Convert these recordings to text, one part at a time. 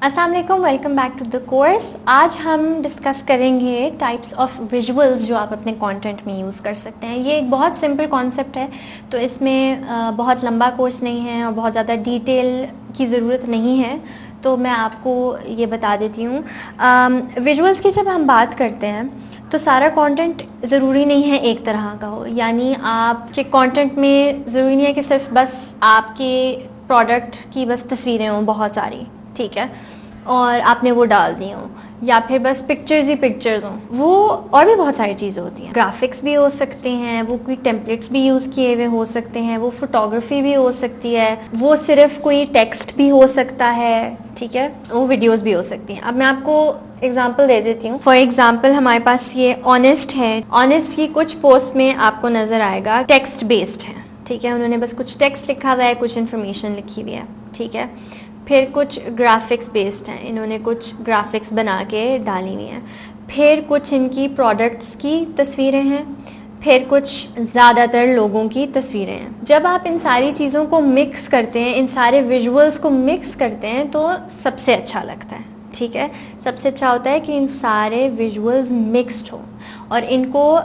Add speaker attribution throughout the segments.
Speaker 1: अस्सलाम वालेकुम, welcome back to the course. आज हम डिस्कस करेंगे टाइप्स ऑफ विजुअल्स जो आप अपने कंटेंट में यूज़ कर सकते हैं। ये एक बहुत सिंपल कॉन्सेप्ट है, तो इसमें बहुत लंबा कोर्स नहीं है और बहुत ज़्यादा डिटेल की ज़रूरत नहीं है, तो मैं आपको ये बता देती हूँ। विजुअल्स की जब हम बात करते हैं तो सारा कंटेंट ज़रूरी नहीं है एक तरह का हो, यानी आपके कंटेंट में ज़रूरी नहीं है कि सिर्फ बस आपके प्रोडक्ट की बस तस्वीरें हों बहुत सारी, ठीक है, और आपने वो डाल दी हों, या फिर बस पिक्चर्स ही पिक्चर्स हों। वो और भी बहुत सारी चीज़ें होती हैं। ग्राफिक्स भी हो सकते हैं, वो कोई टेम्पलेट्स भी यूज़ किए हुए हो सकते हैं, वो फोटोग्राफी भी हो सकती है, वो सिर्फ कोई टेक्स्ट भी हो सकता है, ठीक है, वो वीडियोस भी हो सकती हैं। अब मैं आपको एग्जाम्पल दे देती हूँ। फॉर एग्जाम्पल हमारे पास ये ऑनेस्ट है। ऑनेस्ट की कुछ पोस्ट में आपको नज़र आएगा टेक्स्ट बेस्ड है, ठीक है, उन्होंने बस कुछ टेक्स्ट लिखा हुआ है, कुछ इन्फॉर्मेशन लिखी हुई है, ठीक है। फिर कुछ ग्राफिक्स बेस्ड हैं, इन्होंने कुछ ग्राफिक्स बना के डाली हुई हैं। फिर कुछ इनकी प्रोडक्ट्स की तस्वीरें हैं, फिर कुछ ज़्यादातर लोगों की तस्वीरें हैं। जब आप इन सारी चीज़ों को मिक्स करते हैं, इन सारे विजुअल्स को मिक्स करते हैं, तो सबसे अच्छा लगता है, ठीक है। सबसे अच्छा होता है कि इन सारे विजुअल्स मिक्स्ड हो, और इनको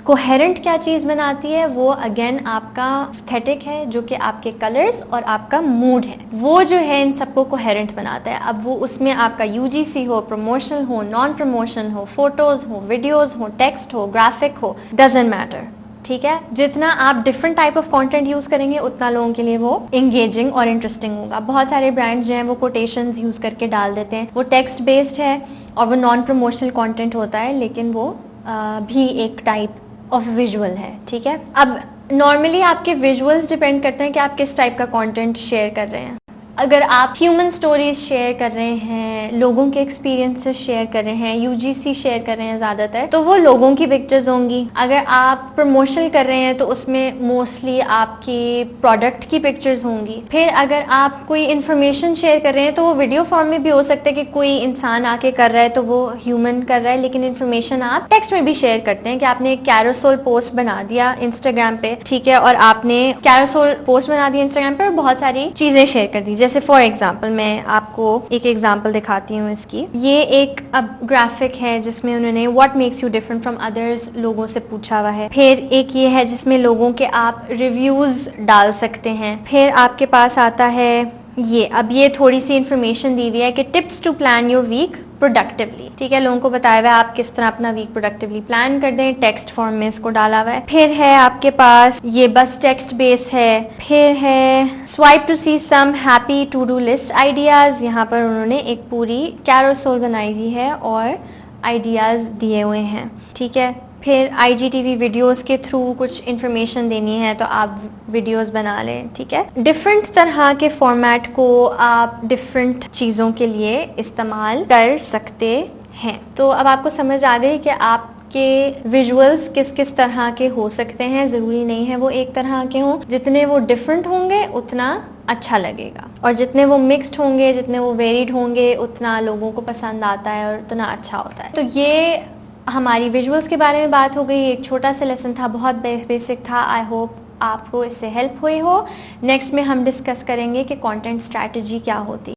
Speaker 1: कोहेरेंट क्या चीज़ बनाती है, वो अगेन आपका एस्थेटिक है, जो कि आपके कलर्स और आपका मूड है, वो जो है इन सबको कोहेरेंट बनाता है। अब वो उसमें आपका यूजीसी हो, प्रमोशनल हो, नॉन प्रमोशनल हो, फोटोज़ हो, वीडियोज़ हो, टेक्स्ट हो, ग्राफिक हो, डजेंट मैटर, ठीक है। जितना आप different type of content use करेंगे, उतना लोगों के लिए वो एंगेजिंग और इंटरेस्टिंग होगा। बहुत सारे ब्रांड्स जो हैं वो कोटेशंस यूज़ करके डाल देते हैं, वो टेक्स्ट बेस्ड है और वो नॉन प्रमोशनल कंटेंट होता है, लेकिन वो भी एक टाइप ऑफ विजुअल है, ठीक है। अब नॉर्मली आपके विजुअल्स डिपेंड करते हैं कि आप किस टाइप का कंटेंट शेयर कर रहे हैं। अगर आप ह्यूमन स्टोरीज शेयर कर रहे हैं, लोगों के एक्सपीरियंसेस शेयर कर रहे हैं, यूजीसी शेयर कर रहे हैं ज़्यादातर, तो वो लोगों की पिक्चर्स होंगी। अगर आप प्रमोशन कर रहे हैं तो उसमें मोस्टली आपकी प्रोडक्ट की पिक्चर्स होंगी। फिर अगर आप कोई इन्फॉर्मेशन शेयर कर रहे हैं तो वो वीडियो फॉर्म में भी हो सकता है कि कोई इंसान आके कर रहा है तो वो ह्यूमन कर रहा है, लेकिन इन्फॉर्मेशन आप टेक्स्ट में भी शेयर करते हैं कि आपने एक कैरोसेल पोस्ट बना दिया इंस्टाग्राम पे, ठीक है, और आपने कैरोसेल पोस्ट बना दिया इंस्टाग्राम पे और बहुत सारी चीज़ें शेयर कर दी। जैसे फॉर एग्जाम्पल मैं आपको एक एग्जाम्पल दिखाती हूँ इसकी। ये एक अब ग्राफिक है जिसमें उन्होंने what makes you different from others लोगों से पूछा हुआ है। फिर एक ये है जिसमें लोगों के आप रिव्यूज डाल सकते हैं। फिर आपके पास आता है ये, अब ये थोड़ी सी इंफॉर्मेशन दी हुई है कि tips to plan your week productively, ठीक है, लोगों को बताया हुआ है आप किस तरह अपना वीक प्रोडक्टिवली प्लान कर दें। टेक्स्ट फॉर्म में इसको डाला हुआ है। फिर है आपके पास ये बस टेक्स्ट बेस है। फिर है swipe to see some happy to do list ideas. यहाँ पर उन्होंने एक पूरी कैरोसेल बनाई हुई है और आइडियाज दिए हुए हैं, ठीक है। फिर IGTV वीडियोस के थ्रू कुछ इन्फॉर्मेशन देनी है तो आप वीडियोस बना लें, ठीक है। डिफरेंट तरह के फॉर्मेट को आप डिफरेंट चीज़ों के लिए इस्तेमाल कर सकते हैं। तो अब आपको समझ आ गई कि आपके विजुअल्स किस किस तरह के हो सकते हैं। ज़रूरी नहीं है वो एक तरह के हों। जितने वो डिफरेंट होंगे उतना अच्छा लगेगा, और जितने वो मिक्स्ड होंगे, जितने वो वेरिड होंगे, उतना लोगों को पसंद आता है और उतना अच्छा होता है। तो ये हमारी विजुअल्स के बारे में बात हो गई। एक छोटा सा लेसन था, बहुत बेसिक था। आई होप आपको इससे हेल्प हुई हो। नेक्स्ट में हम डिस्कस करेंगे कि कंटेंट स्ट्रैटेजी क्या होती है।